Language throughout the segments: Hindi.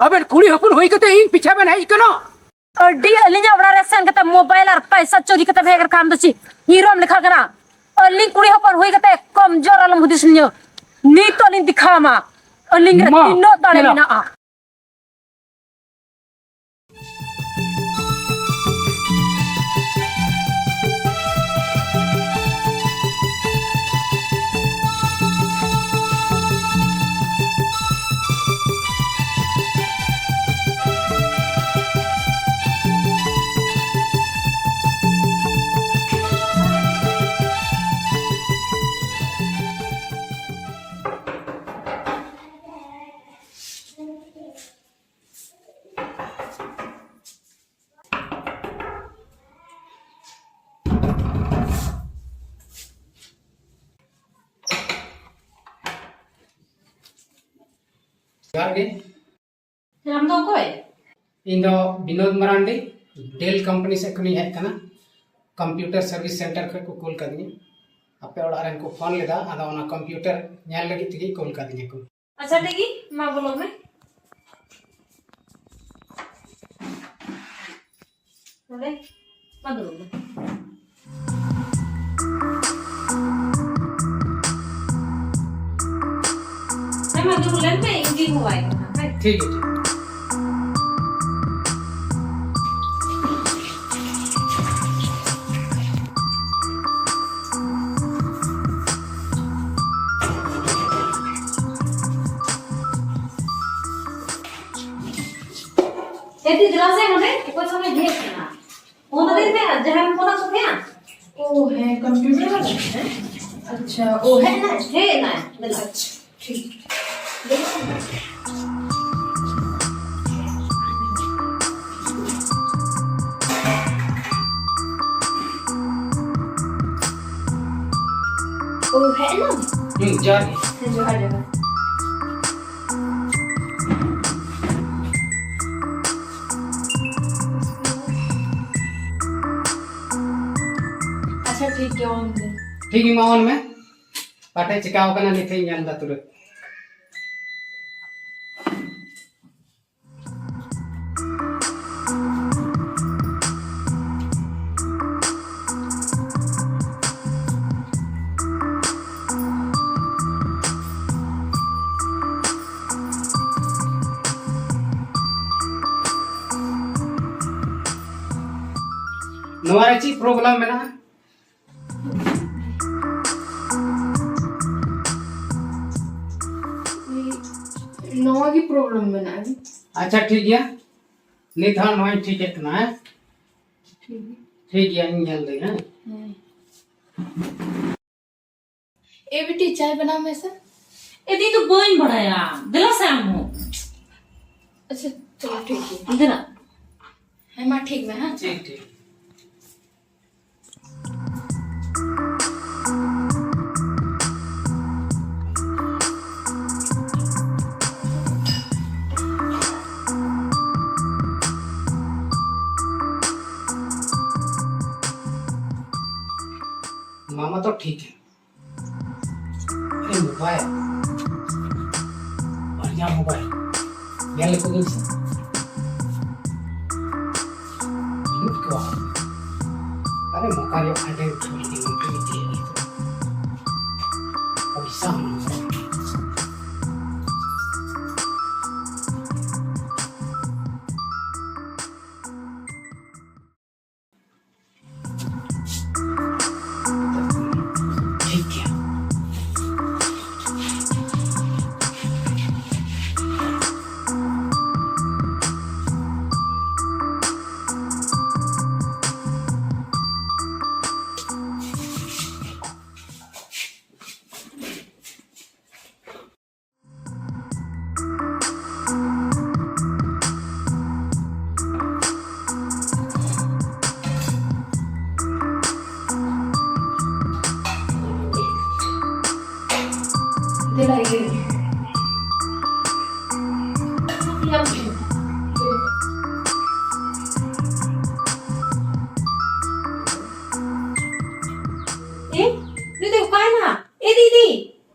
अबे कुड़ी हपुन होई कते इन पीछे में नहीं कनो अड्डी अलिंजा बड़ा रेसन कते मोबाइल और पैसा चोरी कते भेगर काम दची हीरो में लिखा करा अलिंग कुड़ी हपुन होई कते कमजोर अलम हुदिस नियो नी तो अलिंग दिखामा अलिंग रतिनो ताले बिना आ यार गे हम दो कोई इन दो विनोद मरांडी डेल कंपनी से खनी है कना कंप्यूटर सर्विस सेंटर को कॉल कर दी अपे और आरन को फोन लेदा आदा ओना कंप्यूटर ᱧᱮᱞ लगी तगी कॉल कर दी को अच्छा ठीक है मां बोलो मैं बोले मत बोलो मैं जो बोले मैं इंगी मोबाइल ठीक है यदि दिलासे होने कोई समय भेज देना वो तो दिन में जहां हम फोन सुनिया ओ है कंप्यूटर वाला है अच्छा ओ है ना अच्छा ठीक ओ है ना जा जो हर जगह ठीक है ऑन दे ठीक है मावन में पाटे चिकाव कना निथे ᱧᱮᱞ दा तुरंत नवारे ची प्रॉब्लम में ना नवा की प्रॉब्लम बना है अच्छा ठीक है नहीं था नॉय ठीक है ना है ठीक है इन जल्दी है ए बेटी चाय बना मैं से ए दी तो बोइन बढ़ाया दिला से हम अच्छा चलो ठीक है दिला है मां ठीक में हां ठीक ठीक मामा तो ठीक है मोबाइल बढ़िया मोबाइल ये ले कोई से अरे मोबाइल यो आटे छोड़ दी मुझे चाहिए तो पैसा दिलाइए ए दीदी उकाय ना ए दीदी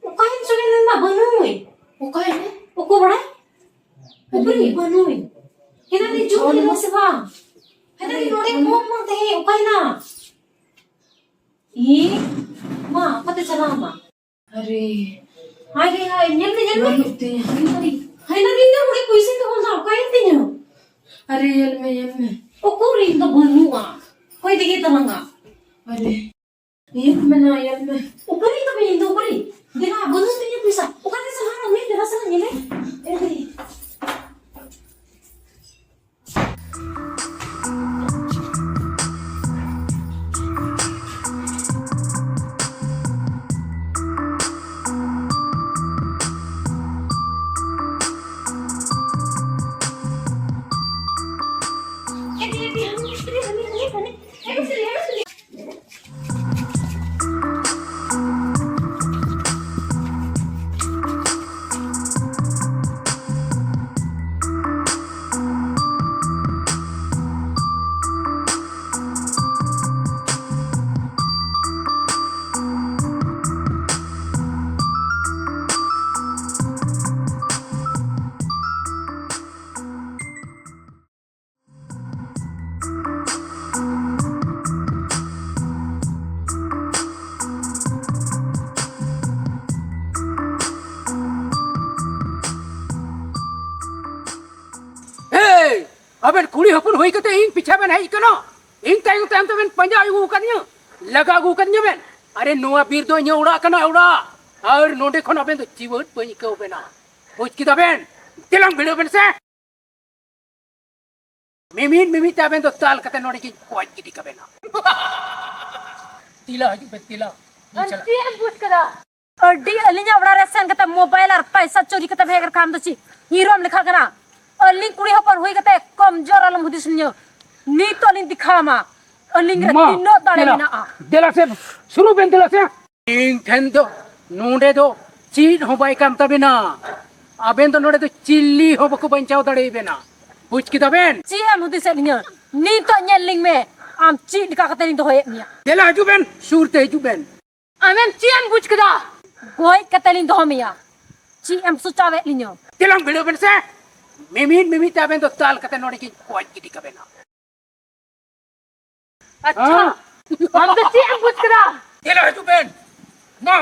उकाय चले ना बनू उकाय ने उको बड़ा Ubri banui. Hina di jual di masa bang. Hina di nori mau mang teh ukai na. Ih, ma, apa tu cara ma? अरे Hai hai, nyel ni nyel ni. मनुते Hina di nori kuisin tu kau tahu kai ni nyo. अरे यल में Ukuri tu banua. Koi dikit talanga. अरे ये में ना यल में Ukuri tu bini tu ukuri. Dia bonus tu nya bisa. Ukai tu sana ni dia sana nyele. Eh. अबेन कुड़ी हपुन होई कते इन पीछे बेन है इकनो इन तायु तायम तो बेन पंजा आगु कन्या लगा आगु कन्या बेन अरे नोआ बीर दो न्या उड़ा कना उड़ा और नोडे खन अबेन तो जीवत पई को बेना बुझ किदा बेन तिलंग भिड़ो बेन से मिमी ताबेन तो ताल कते नोडे की कोई किदी का बेना तिला हजु बे तिला Anti yang bus kada. Di alinya abra resen kata mobile ar paisa curi kata beger kam tu si. Hero likha kana. Aling kuri hopar hui kata kamjor alam hudis niyo. Ni to aling dikhama. Aling retino tare na a. दिला से शुरू बेन दिला से इन थेन दो नोडे दो चीट हो बाई काम तबे ना अबेन तो नोडे तो चिल्ली हो बको बंचाव दड़े बेना बुझ किदा Ben Ci am hudis niyo. Ni to nyeling me. Am ci dikakata ni dohoye niya. दिला हजु बेन सूरते हजु बेन Amen ci am bus kada. Goi kata ni dohomiya. Ci am sucawe niyo. तिलंग भिड़ो बेन से मिमी ताबेन तो ताल कते नोडे की कोई किदी का बेना Acha. Am to ci am bus kada. दिला हजु बेन ना